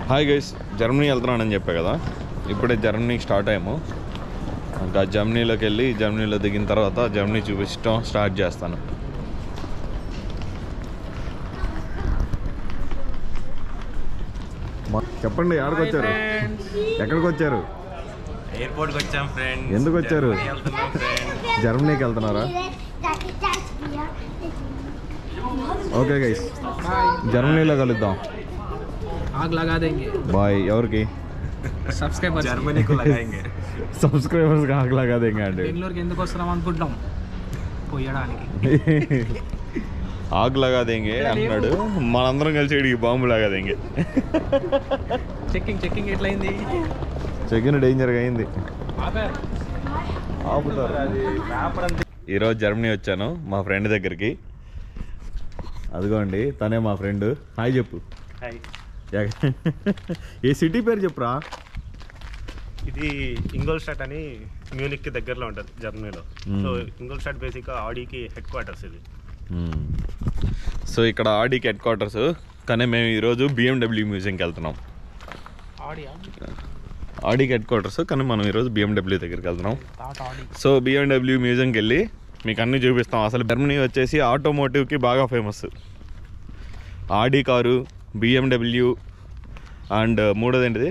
Hi guys, Germany వెళ్తున్నానని చెప్పా కదా. ఇప్పుడే జర్మనీకి స్టార్ట్ అయ్యాము. ఇంకా జర్మనీలోకి వెళ్ళి జర్మనీలో దిగిన తర్వాత జర్మనీ చూపించడం స్టార్ట్ చేస్తాను. చెప్పండి, ఎక్కడికి వచ్చారు? ఎక్కడికి వచ్చారు? ఎయిర్పోర్ట్కి వచ్చాం ఫ్రెండ్. ఎందుకు వచ్చారు? జర్మనీకి వెళ్తున్నారా? ఓకే గైస్, జర్మనీలో కలుద్దాం. బాయ్. ఎవరికి? సబ్స్క్రైబర్స్ ఆగ్ లగా దేంగే అండి. బెంగళూరుకి ఎందుకు వస్తున్నాం అనుకుంటాం, పోయడానికి. ఆగ్ లగా దేంగే అంటున్నాడు. మనందరం కలిసి ఇడికి బాంబు లాగా దేంగే. చెక్కింగ్ ఎట్లయింది? చెక్కింగ్ డేంజర్గా అయింది. ఈరోజు జర్మనీ వచ్చాను మా ఫ్రెండ్ దగ్గరికి. అదిగోండి, తనే మా ఫ్రెండ్. హాయ్ చెప్పు. ఏ సిటీ పేరు చెప్పురా? ఇది ఇంగోల్స్టాట్ అని మ్యూనిక్కి దగ్గరలో ఉంటుంది జర్మనీలో. సో ఇంగోల్స్టాట్ బేసిక్గా ఆడీకి హెడ్ క్వార్టర్స్ ఇది. సో ఇక్కడ ఆడీకి హెడ్ క్వార్టర్స్. కానీ మేము ఈరోజు BMW మ్యూజియంకి వెళ్తున్నాం. ఆడీకి హెడ్ క్వార్టర్స్, కానీ మనం ఈరోజు BMW దగ్గరికి వెళ్తున్నాం. సో BMW మ్యూజియంకి వెళ్ళి మీకు అన్నీ చూపిస్తాం. అసలు జర్మనీ వచ్చేసి ఆటోమోటివ్కి బాగా famous. Audi car, BMW and మూడోది ఏంటిది,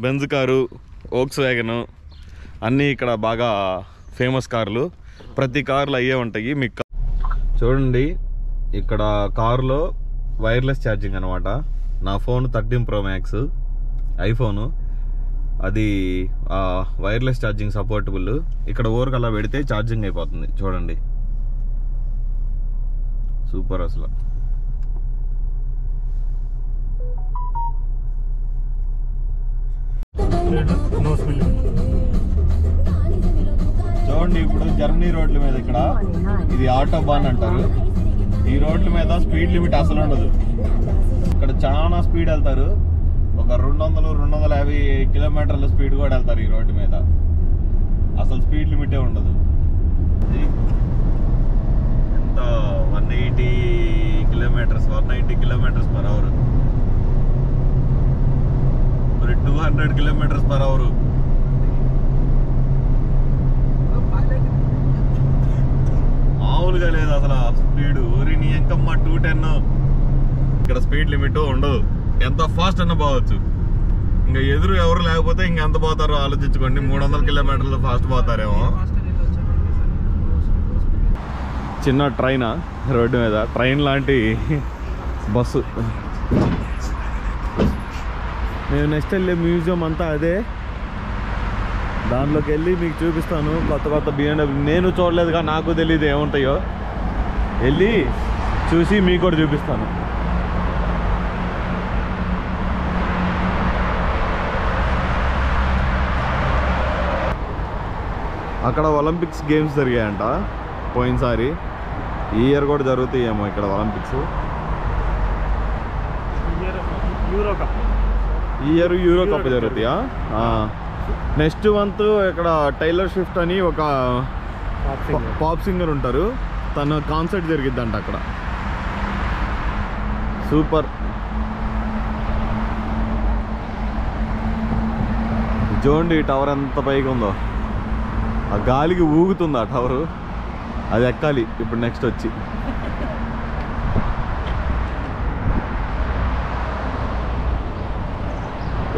బెంజ్ కారు, వోక్స్ వ్యాగన్, అన్నీ ఇక్కడ బాగా ఫేమస్ కార్లు. ప్రతి కార్లు అయ్యే ఉంటాయి. మీకు చూడండి, ఇక్కడ కారులో వైర్లెస్ ఛార్జింగ్ అనమాట. నా ఫోన్ 13 Pro Max ఐఫోను, అది వైర్లెస్ ఛార్జింగ్ సపోర్టబుల్. ఇక్కడ ఊరికి అలా పెడితే ఛార్జింగ్ అయిపోతుంది. చూడండి, సూపర్ అసలు. చూడండి, ఇప్పుడు జర్మనీ రోడ్ల మీద ఇక్కడ ఇది ఆటోబాన్ అంటారు. ఈ రోడ్ల మీద స్పీడ్ లిమిట్ అసలు ఉండదు. ఇక్కడ చాలా స్పీడ్ వెళ్తారు. ఒక 200-250 కిలోమీటర్ల స్పీడ్ కూడా వెళ్తారు ఈ రోడ్డు మీద. అసలు స్పీడ్ లిమిటే ఉండదు. ఎంత 190 kilometres per hour, 200 kilometres per hour. మామూలుగా లేదు అసలు స్పీడ్. ఊరి నీ ఎంకమ్మ 210. ఇక్కడ స్పీడ్ లిమిట్ ఉండదు. ఎంత ఫాస్ట్ అన్న పోవచ్చు. ఇంకా ఎదురు ఎవరు లేకపోతే ఇంకెంత పోతారో ఆలోచించుకోండి. 300 కిలోమీటర్లు ఫాస్ట్ పోతారేమో. చిన్న ట్రైన్ రోడ్డు మీద, ట్రైన్ లాంటి బస్సు. మేము నెక్స్ట్ వెళ్ళే మ్యూజియం అంతా అదే. దాంట్లోకి వెళ్ళి మీకు చూపిస్తాను కొత్త BMW. నేను చూడలేదుగా, నాకు తెలియదు ఏముంటాయో. వెళ్ళి చూసి మీకు కూడా చూపిస్తాను. అక్కడ ఒలింపిక్స్ గేమ్స్ జరిగాయంట పోయినసారి. ఈ ఇయర్ కూడా జరుగుతాయేమో ఇక్కడ ఒలింపిక్స్. ఈ ఇయర్ యూరో కప్ జరుగుతాయా? నెక్స్ట్ మంత్ ఇక్కడ టైలర్ స్విఫ్ట్ అని ఒక పాప్ సింగర్ ఉంటారు. తన కాన్సర్ట్ జరిగిద్దంట అక్కడ. సూపర్. చూడండి టవర్ ఎంత పైకి ఉందో. ఆ గాలికి ఊగుతుంది ఆ టవరు. అది ఎక్కాలి ఇప్పుడు నెక్స్ట్ వచ్చి.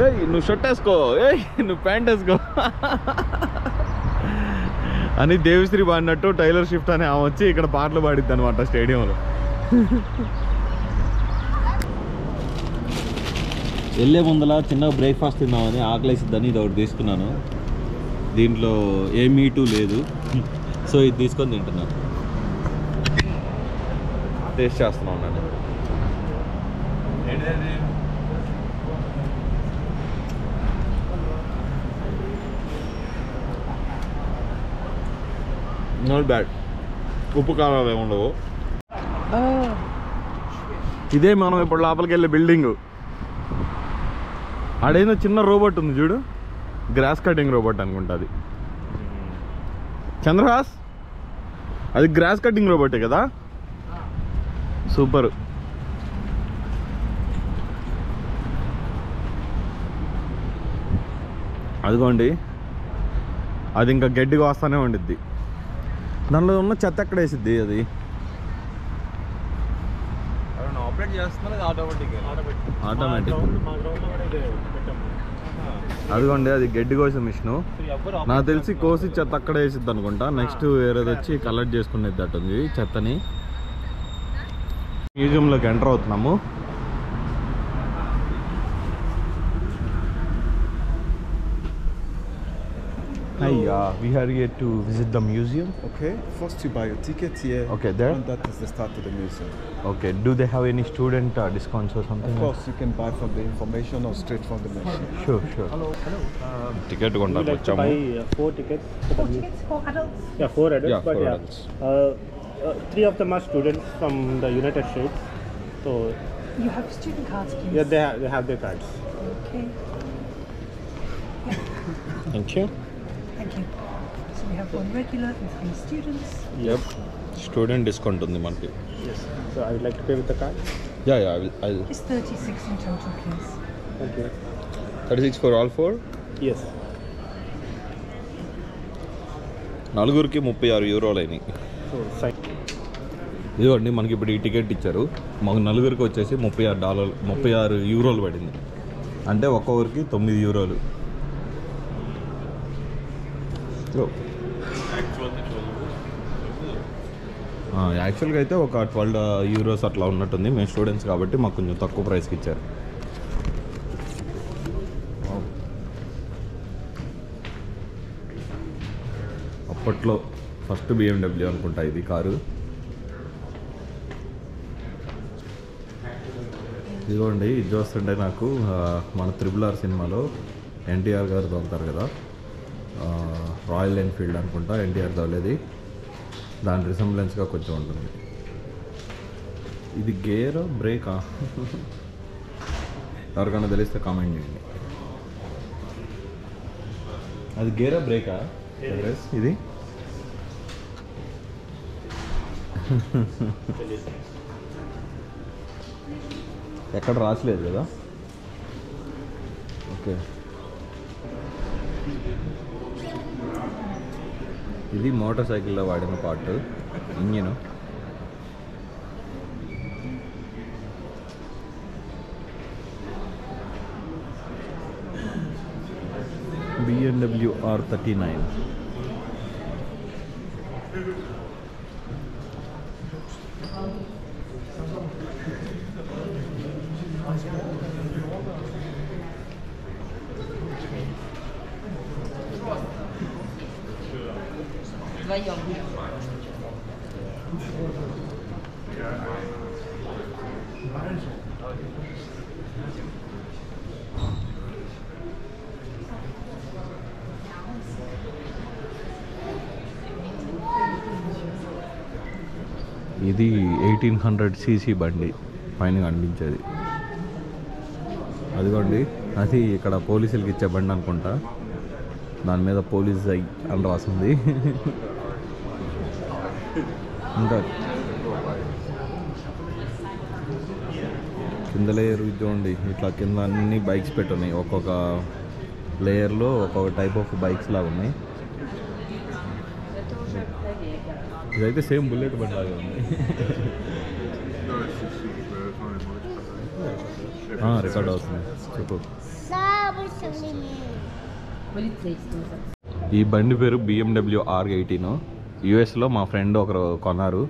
ఏయ్ నువ్వు షర్ట్ వేసుకో, ఏయ్ నువ్వు ప్యాంట్ వేసుకో అని దేవిశ్రీ పాడినట్టు టైలర్ స్విఫ్ట్ అని ఆమె వచ్చి ఇక్కడ పాటలు పాడిద్ది అనమాట స్టేడియంలో. వెళ్ళే ముందల చిన్న బ్రేక్ఫాస్ట్ తిన్నామని ఆకలేసిద్దని ఇది ఒకటి తీసుకున్నాను. దీంట్లో ఏ మీటు లేదు, సో ఇది తీసుకొని తింటున్నాను. టేస్ట్ చేస్తున్నాను నేను. Not bad. ఉప్పు కారాలు ఏముండవు. ఇదే మనం ఇప్పుడు లోపలికి వెళ్ళే బిల్డింగ్. ఆడేదో చిన్న రోబోట్ ఉంది చూడు, గ్రాస్ కటింగ్ రోబోట్ అనుకుంటా అది. చంద్రహాస్, అది గ్రాస్ కటింగ్ రోబోటే కదా. సూపర్. అదిగోండి, అది ఇంకా గడ్డిగా వస్తానే ఉండిద్ది. దానిలో ఉన్న చెత్త ఎక్కడ వేసిద్ది అది? ఆపరేట్ చేస్తున్నది ఆటోమేటిక్. అదిగోండి, అది గడ్డి కోసే మిషను. నాకు తెలిసి కోసి చెత్త అక్కడ వేసిద్ది అనుకుంటా. నెక్స్ట్ వేరేది వచ్చి కలెక్ట్ చేసుకునేది అట్టుంది చెత్తని. మ్యూజియంలోకి ఎంటర్ అవుతున్నాము. Hi, we are here to visit the museum. Okay, first you buy a ticket here. Okay, there. And that is the start of the museum. Okay, do they have any student discounts or something? Of course, you can buy from the information or straight from the machine. Sure. Ticket Would you like to buy 4 tickets? 4 tickets for adults? Yeah, 4 adults. Yeah, but 4 yeah, adults. 3 of them are students from the United States. So You have student cards, please. yeah, they have their cards. Okay, Thank you. thank you. So we have 1 regular and 3 students. Yep. Student discount ఉంది మనకి. Yes. So I would like to pay with the card. Yeah, I'll It's 36 in total, please. Thank you. 36 for all 4. Yes. నలుగురికి 36 యూరోలు అయినాయి. So sign. ఇదిగోండి, మనకి ఇప్పుడు ఈ ticket ఇచ్చారు. మాకు నలుగురికి వచ్చేసి $36 యూరోలు పడింది. అంటే ఒక్కొక్కరికి 9 యూరోలు. యాక్చువల్గా అయితే ఒక 12 యూరోస్ అట్లా ఉన్నట్టుంది. మేము స్టూడెంట్స్ కాబట్టి మాకు కొంచెం తక్కువ ప్రైస్కి ఇచ్చారు. అప్పట్లో ఫస్ట్ BMW అనుకుంటా ఇది కారు. ఇదిగోండి, ఇది చూస్తుంటే నాకు మన RRR సినిమాలో ఎన్టీఆర్ గారు తోలుతారు కదా, రాయల్ ఎన్ఫీల్డ్ అనుకుంటా ఎన్టీఆర్ తోలేది, దాని రిసెంబ్లెన్స్గా కొంచెం ఉంటుంది. ఇది గేరా బ్రేకా? ఎవరికైనా తెలిస్తే కామెంట్ చేయండి. అది గేరా బ్రేకా ఇది? ఎక్కడ రాసలేదు కదా. ఓకే, ఇది మోటార్ సైకిల్లో వాడిన పార్ట్, ఇంజిన్. BMW R39. ఇది 1800 cc బండి పైన కనిపించేది. అదిగోండి, అది ఇక్కడ పోలీసులకి ఇచ్చే బండి అనుకుంటా. దాని మీద పోలీస్ ఐ అని రాసింది. ఇంకా కింద లేయర్ చూడండి, ఇట్లా కింద అన్ని బైక్స్ పెట్టున్నాయి. ఒక్కొక్క లేయర్లో ఒక్కొక్క టైప్ ఆఫ్ బైక్స్ లాగా ఉన్నాయి. ఇదైతే సేమ్ బుల్లెట్ బండి లాగా ఉంది. రికార్డ్ అవుతుంది, చెప్పు. ఈ బండి పేరు BMW R18. యుఎస్లో మా ఫ్రెండ్ ఒకరు కొన్నారు.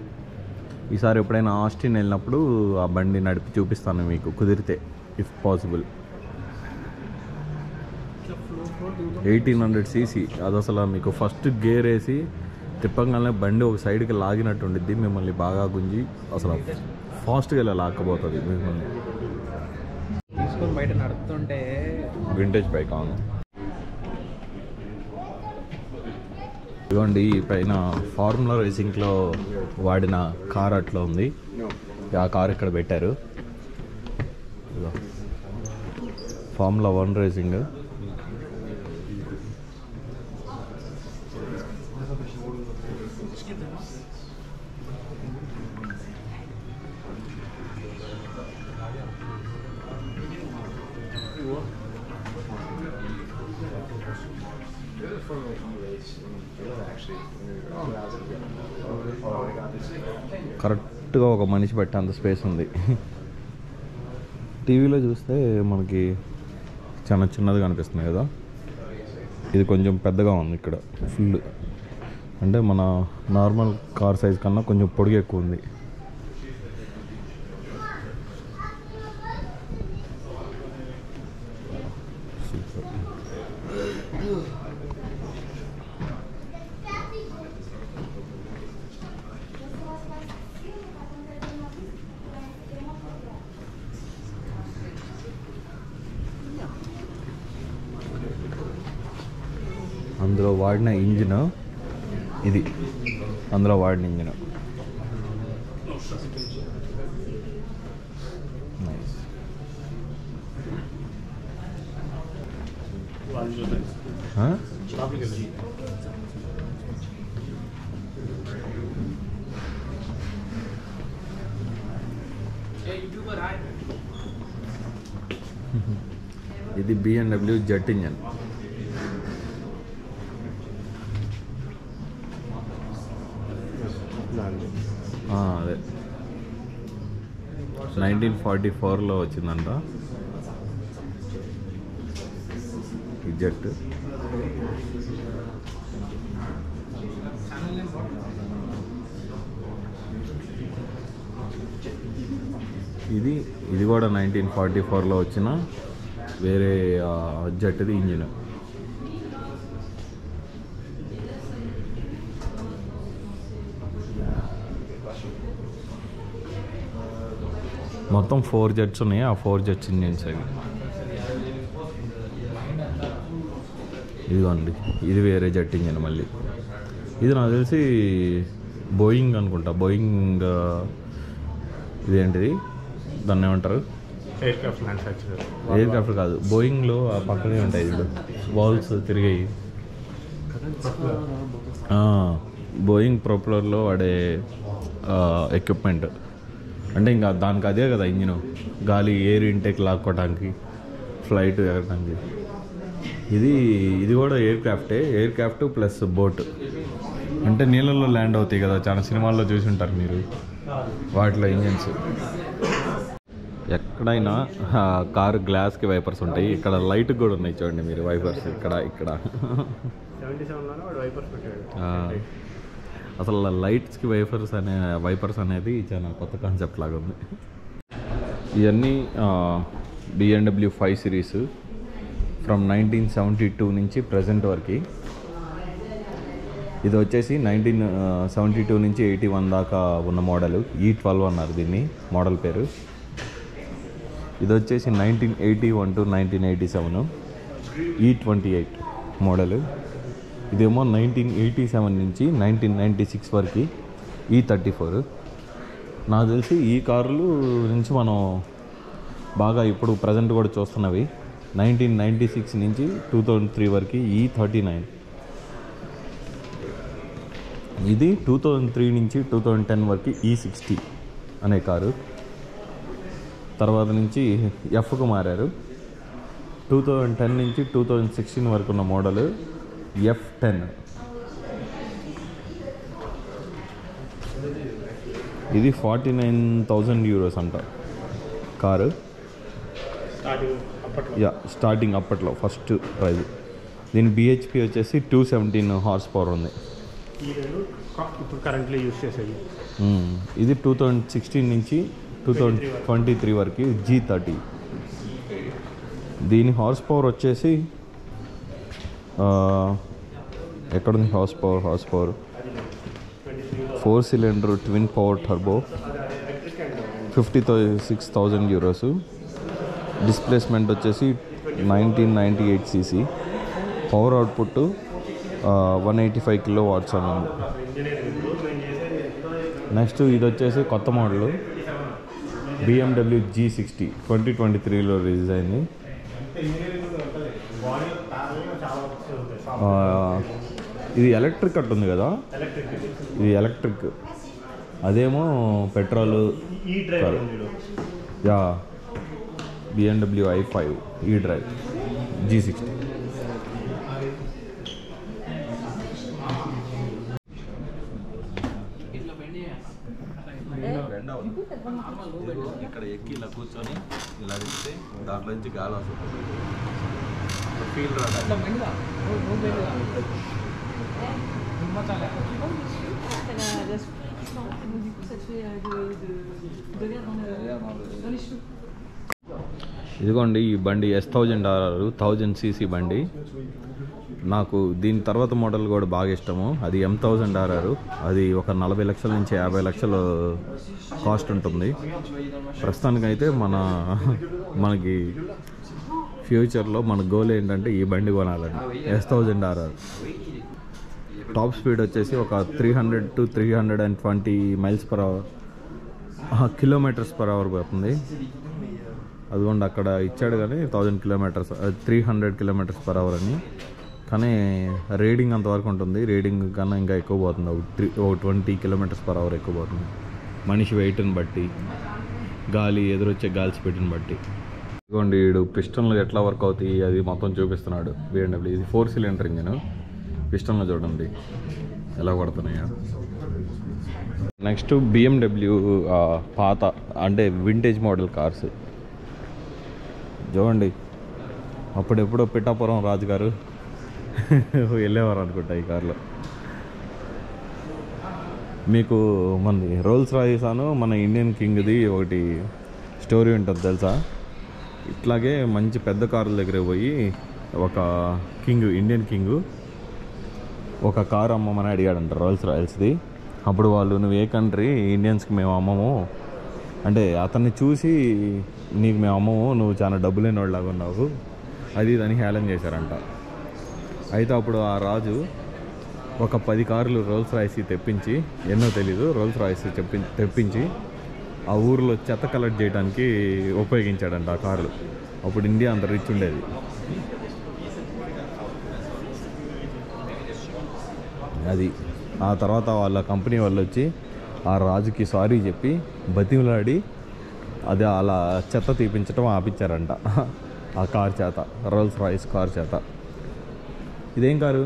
ఈసారి ఎప్పుడైనా ఆస్టిన్ వెళ్ళినప్పుడు ఆ బండి నడిపి చూపిస్తాను మీకు, కుదిరితే, ఇఫ్ పాసిబుల్. 1800 cc. అది అసలు మీకు ఫస్ట్ గేర్ వేసి తిప్పంగానే బండి ఒక సైడ్కి లాగినట్టు ఉండిద్ది. మిమ్మల్ని బాగా గుంజి అసలు ఫాస్ట్గా ఇలా లాక్కపోతుంది మిమ్మల్ని. తీసుకొని బయట నడుపుతుంటే వింటేజ్ బైక్. అవును, ఇదిగోండి, ఈ పైన ఫార్ములా రేసింగ్లో వాడిన కార్ అట్లా ఉంది. ఆ కార్ ఇక్కడ పెట్టారు. Formula 1 racing. కరెక్ట్గా ఒక మనిషి పెట్టే అంత స్పేస్ ఉంది. టీవీలో చూస్తే మనకి చాలా చిన్నదిగా అనిపిస్తుంది కదా, ఇది కొంచెం పెద్దగా ఉంది ఇక్కడ. ఫుల్ అంటే మన నార్మల్ కార్ సైజ్ కన్నా కొంచెం పొడుగు ఎక్కువ ఉంది. అందులో వాడిన ఇంజిన్ ఇది, అందులో వాడిన ఇంజిన్. నైస్. ఇది BMW జెట్ ఇంజన్. అదే 1944లో వచ్చిందంట ఈ జెట్. ఇది కూడా 1944లో వచ్చిన వేరే జెట్ది ఇంజిన్. మొత్తం 4 జెట్స్ ఉన్నాయి, ఆ 4 జెట్స్ ఇంజిన్స్ అవి. ఇదిగోండి, ఇది వేరే జెట్ ఇంజిన్ మళ్ళీ. ఇది నాకు తెలిసి బోయింగ్ అనుకుంటా. బోయింగ్ ఇదేంటిది, దాన్ని ఏమంటారు? Aircraft manufacturer. ఎయిర్క్రాఫ్ట్ కాదు, బోయింగ్లో ఆ పక్కనే ఉంటాయి చూడు వాల్స్ తిరిగాయి. బోయింగ్ ప్రొపెలర్లో వాడే ఎక్విప్మెంట్. అంటే ఇంకా దానికి అదే కదా ఇంజిన్, గాలి ఎయిర్ ఇంటేక్ లాక్కోవడానికి, ఫ్లైట్ ఎగరడానికి. ఇది కూడా ఎయిర్క్రాఫ్ట్ ప్లస్ బోట్. అంటే నీళ్ళల్లో ల్యాండ్ అవుతాయి కదా, చాలా సినిమాల్లో చూసి ఉంటారు మీరు, వాటిలో ఇంజిన్స్. ఎక్కడైనా కారు గ్లాస్కి వైపర్స్ ఉంటాయి, ఇక్కడ లైట్ కూడా ఉన్నాయి చూడండి మీరు, వైపర్స్ ఇక్కడ. 77లోనే వాడు వైపర్స్ పెట్టాడు. అసలు లైట్స్కి వైపర్స్ అనేది చాలా కొత్త కాన్సెప్ట్ లాగా ఉంది. ఇవన్నీ BMW 5 సిరీస్ ఫ్రమ్ 1972 నుంచి ప్రజెంట్ వరకు. ఇది వచ్చేసి 1972 నుంచి 81 దాకా ఉన్న మోడల్. E12 అన్నారు దీన్ని మోడల్ పేరు. ఇది వచ్చేసి 1981 to 1987 E28 మోడల్. ఇదేమో 1987 నుంచి 1996 వరకు E34. నాకు తెలిసి ఈ కార్లు నుంచి మనం బాగా ఇప్పుడు ప్రజెంట్ కూడా చూస్తున్నవి 1996 నుంచి 2003 వరకు E39. ఇది 2003 నుంచి 2010 వరకు E60 అనే కారు. తర్వాత నుంచి ఎఫ్కు మారారు. 2010 నుంచి 2016 వరకు ఉన్న మోడల్ F10. ఇది 49,000 euros అంట కారు. స్టార్టింగ్ అప్పట్లో ఫస్ట్ ప్రైజ్. దీని BHP వచ్చేసి 217 హార్స్ పవర్ ఉంది. ఇప్పుడు కరెంట్లీ యూజ్ చేసేది. ఇది 2016 నుంచి 2023 వరకు G30. దీని హార్స్ పవర్ వచ్చేసి ఎక్కడుంది horse power 4 cylinder twin power turbo, 56,000 euros. Displacement వచ్చేసి 1998 cc. పవర్ అవుట్పుట్ 185 kilowatts అని ఉంది. నెక్స్ట్ ఇది వచ్చేసి కొత్త మోడల్ BMW G60 2023లో రిలీజ్ అయింది. ఇది ఎలక్ట్రిక్ కట్ ఉంది కదా, ఇది ఎలక్ట్రిక్, అదేమో petrol. BMW i5 E-Drive G60. ఇక్కడ ఎక్కి ఇలా కూర్చొని ఇలా తిప్పితే దాంట్లో నుంచి గాలి వస్తుంది. ఫీల్ రాదు. ఇదిగోండి ఈ బండి S1000 1000cc బండి. నాకు దీని తర్వాత మోడల్ కూడా బాగా ఇష్టము. అది M1000 అది ఒక 40 లక్షల నుంచి 50 లక్షలు కాస్ట్ ఉంటుంది. ప్రస్తుతానికైతే మనకి ఫ్యూచర్లో మన గోల్ ఏంటంటే ఈ బండి కొనాలని. S1000 టాప్ స్పీడ్ వచ్చేసి ఒక 300 to 320 miles per hour, kilometres per hour పోతుంది. అదిగోండి అక్కడ ఇచ్చాడు కానీ 1000 కిలోమీటర్స్ 300 కిలోమీటర్స్ పర్ అవర్ అని. కానీ రీడింగ్ అంతవరకు ఉంటుంది. రీడింగ్ కన్నా ఇంకా ఎక్కువ పోతుంది. ఒక 20 కిలోమీటర్స్ పర్ అవర్ ఎక్కువ పోతుంది. మనిషి వెయిట్ని బట్టి, గాలి ఎదురొచ్చే గాలి స్పీడ్ని బట్టి. ఇదిగోండి వీడు పిస్టన్లు ఎట్లా వర్క్ అవుతాయి అది మొత్తం చూపిస్తున్నాడు. BMW ఇది 4 సిలిండర్ ఇంజిన్. పిస్టన్లు చూడండి ఎలా పడుతున్నాయో. నెక్స్ట్ BMW పాత అంటే వింటేజ్ మోడల్ కార్స్ చూడండి. అప్పుడెప్పుడో పిఠాపురం రాజుగారు వెళ్ళేవారు అనుకుంటా ఈ కార్లో. మీకు మనది రోల్స్ రాయిస్ మన ఇండియన్ కింగ్ది ఒకటి స్టోరీ ఉంటుంది తెలుసా? ఇట్లాగే మంచి పెద్ద కార్ల దగ్గర పోయి ఒక ఇండియన్ కింగ్ ఒక కారు అమ్మమని అడిగాడంట, రోల్స్ రాయిల్స్ది. అప్పుడు వాళ్ళు నువ్వు ఏ కంట్రీ, ఇండియన్స్కి మేము అమ్మము అంటే అతన్ని చూసి నీకు మేము అమ్మము, నువ్వు చాలా డబ్బు లేని వాళ్ళలాగా ఉన్నావు అది దాన్ని హేళన చేశారంట. అయితే అప్పుడు ఆ రాజు ఒక 10 కార్లు రోల్స్ రాయిస్ తెప్పించి, ఎన్నో తెలీదు, రోల్స్ రాయిస్ తెప్పించి ఆ ఊరిలో చెత్త కలెక్ట్ చేయడానికి ఉపయోగించాడంట ఆ కార్లు. అప్పుడు ఇండియా అంత రిచ్ ఉండేది. అది ఆ తర్వాత వాళ్ళ కంపెనీ వాళ్ళు వచ్చి ఆ రాజుకి సారీ చెప్పి బతిమలాడి అది అలా చెత్త తీపించడం ఆపించారంట ఆ కార్ చేత, రోల్స్ రాయిస్ కార్ చేత. ఇదేం కారు?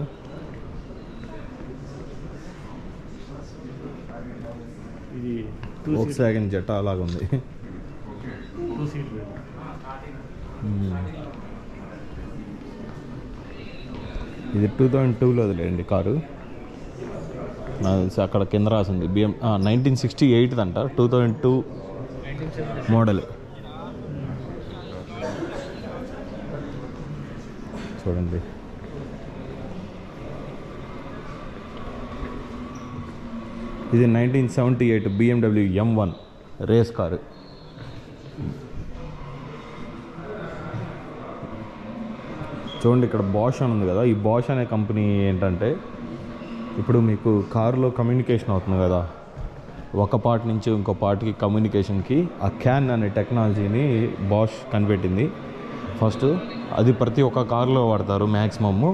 ఇది వోక్స్వ్యాగన్ జెట్టా అలాగా ఉంది. 2 సీట్. ఇది 2002లో వదిలేండి కారు. అక్కడ కింద రాసింది 1968 అంట, 2002 మోడల్. చూడండి ఇది 1978 BMW M1 రేస్ కారు. చూడండి ఇక్కడ బాష్ అని ఉంది కదా. ఈ బాష్ అనే కంపెనీ ఏంటంటే ఇప్పుడు మీకు కారులో కమ్యూనికేషన్ అవుతుంది కదా, ఒక పార్ట్ నుంచి ఇంకో పార్ట్కి కమ్యూనికేషన్కి ఆ క్యాన్ అనే టెక్నాలజీని బాష్ కనిపెట్టింది ఫస్ట్. అది ప్రతి ఒక్క కారులో వాడతారు maximum,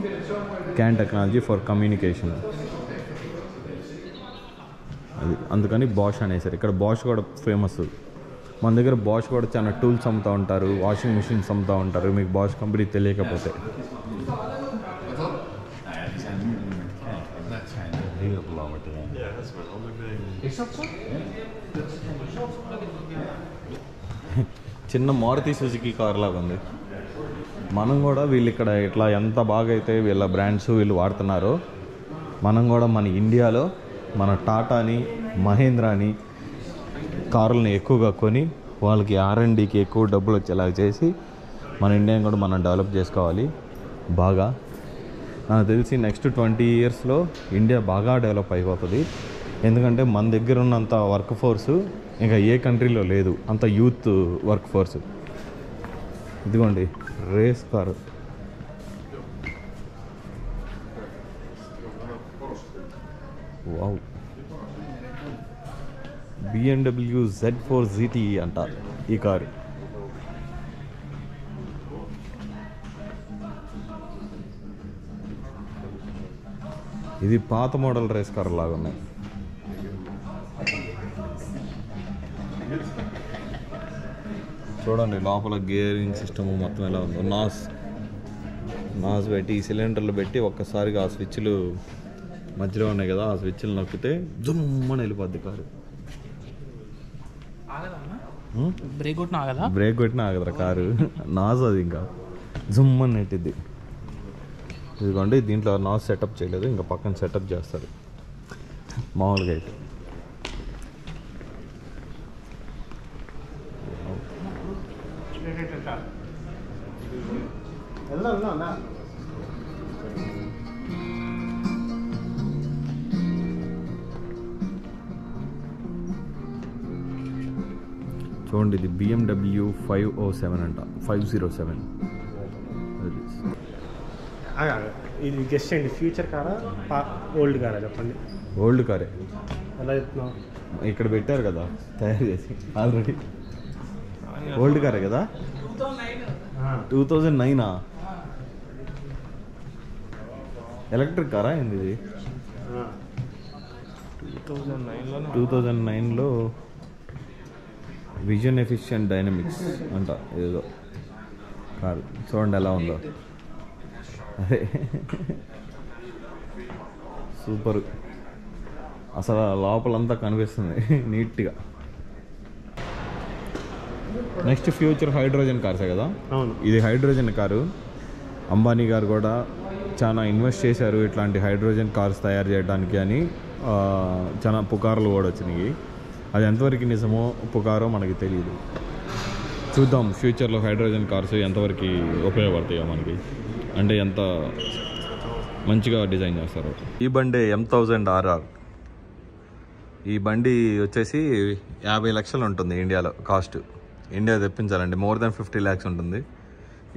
can technology for communication. అది అందుకని బాష్ అనేసారు. ఇక్కడ బాష్ కూడా ఫేమస్. మన దగ్గర బాష్ కూడా చాలా టూల్స్ అమ్ముతూ ఉంటారు, వాషింగ్ మిషన్స్ అమ్ముతూ ఉంటారు, మీకు బాష్ కంపెనీ తెలియకపోతే. చిన్న మారుతి సుజుకి కార్ లాగా ఉంది. మనం కూడా వీళ్ళు ఇక్కడ ఇట్లా ఎంత బాగా అయితే వీళ్ళ బ్రాండ్స్ వీళ్ళు వాడుతున్నారో, మనం కూడా మన ఇండియాలో మన టాటాని, మహేంద్రాని కార్లని ఎక్కువగా కొని వాళ్ళకి R&Dకి ఎక్కువ డబ్బులు వచ్చేలాగా చేసి మన ఇండియాని కూడా మనం డెవలప్ చేసుకోవాలి బాగా. నాకు తెలిసి నెక్స్ట్ 20 ఇయర్స్లో ఇండియా బాగా డెవలప్ అయిపోతుంది. ఎందుకంటే మన దగ్గర ఉన్నంత వర్క్ ఫోర్సు ఇంకా ఏ కంట్రీలో లేదు, అంత యూత్ వర్క్ ఫోర్సు. ఇదిగోండి race car. Wow, BMW Z4 GT అంట ఈ కారు. ఇది పాత మోడల్ రేస్ కార్ లాగా ఉన్నాయి. చూడండి లోపల గేరింగ్ సిస్టమ్ మొత్తం ఎలా ఉందో. నాస్ పెట్టి ఈ సిలిండర్లు పెట్టి ఒక్కసారిగా ఆ స్విచ్లు మధ్యలో ఉన్నాయి కదా, ఆ స్విచ్లు నొక్కితే జుమ్మని వెళ్ళిపోద్ది కారు. బ్రేక్ కొట్టినా కదా బ్రేక్ కొట్టినా ఆగదురా కారు. నాజ్ అది ఇంకా జుమ్ అని నెట్టిద్ది. ఇదిగోండి దీంట్లో నాజ్ సెటప్ చేయలేదు, ఇంకా పక్కన సెటప్ చేస్తారు మామూలుగా అయితే. చూడండి ఇది BMW 507 అంట, 507. ఇది గెస్ట్ అండి, ఫ్యూచర్ కారా ఓల్డ్ కారా చెప్పండి. ఓల్డ్ కారే ఎలా చెప్తున్నావు? ఇక్కడ పెట్టారు కదా తయారు చేసి ఆల్రెడీ. ఓల్డ్ కారే కదా, 2009. ఎలక్ట్రిక్ కారా ఏంది ఇది? 2009లో విజన్ ఎఫిషియెంట్ డైనమిక్స్ అంట ఏదో కారు. చూడండి ఎలా ఉందో. అదే సూపర్, అసలు లోపలంతా కనిపిస్తుంది నీట్గా. నెక్స్ట్ ఫ్యూచర్ హైడ్రోజన్ కార్సే కదా. అవును, ఇది హైడ్రోజన్ కారు. అంబానీ గారు కూడా చాలా ఇన్వెస్ట్ చేశారు ఇట్లాంటి హైడ్రోజన్ కార్స్ తయారు చేయడానికి అని. చాలా పుకార్లు కూడా వచ్చినాయి. అది ఎంతవరకు నిజమో పుకారో మనకి తెలియదు. చూద్దాం ఫ్యూచర్లో హైడ్రోజన్ కార్స్ ఎంతవరకు ఉపయోగపడతాయో మనకి, అంటే ఎంత మంచిగా డిజైన్ చేస్తారు. ఈ బండి M1000RR. ఈ బండి వచ్చేసి 50 లక్షలు ఉంటుంది ఇండియాలో కాస్ట్. ఇండియా తెప్పించాలండి మోర్ దెన్ 50 lakhs ఉంటుంది.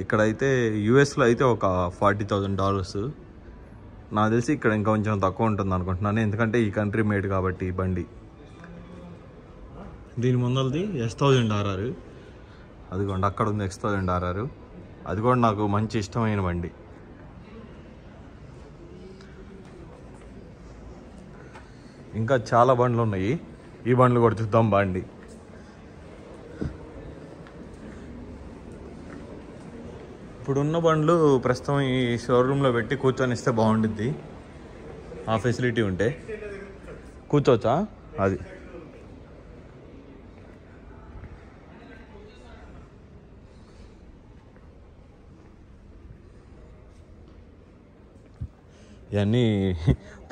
ఇక్కడైతే యూఎస్లో అయితే ఒక $40,000. నాకు తెలిసి ఇక్కడ ఇంకా కొంచెం తక్కువ ఉంటుంది అనుకుంటున్నాను, ఎందుకంటే ఈ కంట్రీ మేడ్ కాబట్టి ఈ బండి. దీని ముందలది S1000RR. అదిగోండి అక్కడ ఉంది X1000RR. అది కూడా నాకు మంచి ఇష్టమైన బండి. ఇంకా చాలా బండ్లు ఉన్నాయి, ఈ బండ్లు కూడా చూద్దాం బండి. ఇప్పుడున్న బండ్లు ప్రస్తుతం ఈ షోరూంలో పెట్టి కూర్చొని ఇస్తే బాగుంటుంది. ఆ ఫెసిలిటీ ఉంటే కూర్చోవచ్చా అది. ఇవన్నీ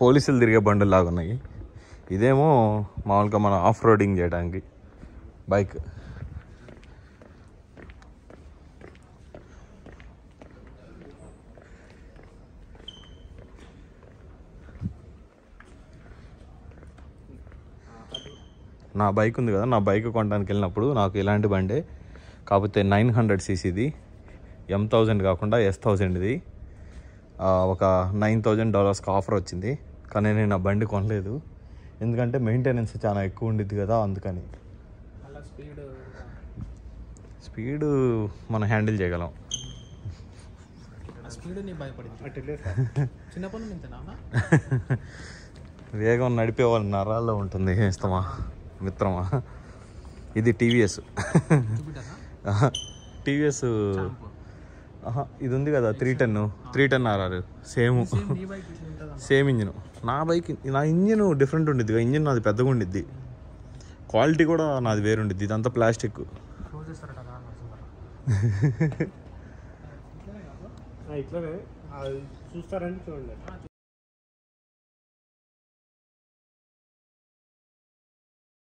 పోలీసులు తిరిగే బండులు లాగా ఉన్నాయి. ఇదేమో మామూలుగా మనం ఆఫ్ రోడింగ్ చేయడానికి బైక్. నా బైక్ ఉంది కదా, నా బైక్ కొనడానికి వెళ్ళినప్పుడు నాకు ఇలాంటి బండే, కాకపోతే 900cc M1000 కాకుండా S1000 ఒక $9,000 ఆఫర్ వచ్చింది. కానీ నేను ఆ బండి కొనలేదు, ఎందుకంటే మెయింటెనెన్స్ చాలా ఎక్కువ ఉండిద్ది కదా, అందుకని. స్పీడ్ మనం హ్యాండిల్ చేయగలం. వేగం నడిపే వాళ్ళ నరాల్లో ఉంటుంది ఇష్టమా మిత్రమా. ఇది టీవీఎస్. టీవీఎస్ ఇది ఉంది కదా 310RR. Same engine. నా ఇంజిన్ డిఫరెంట్ ఉండిద్ది, ఇంజిన్ నాది పెద్దగా ఉండిద్ది, క్వాలిటీ కూడా నాది వేరు ఉండిద్ది. ఇదంతా ప్లాస్టిక్. ఇట్లానే చూస్తారంటే చూడండి.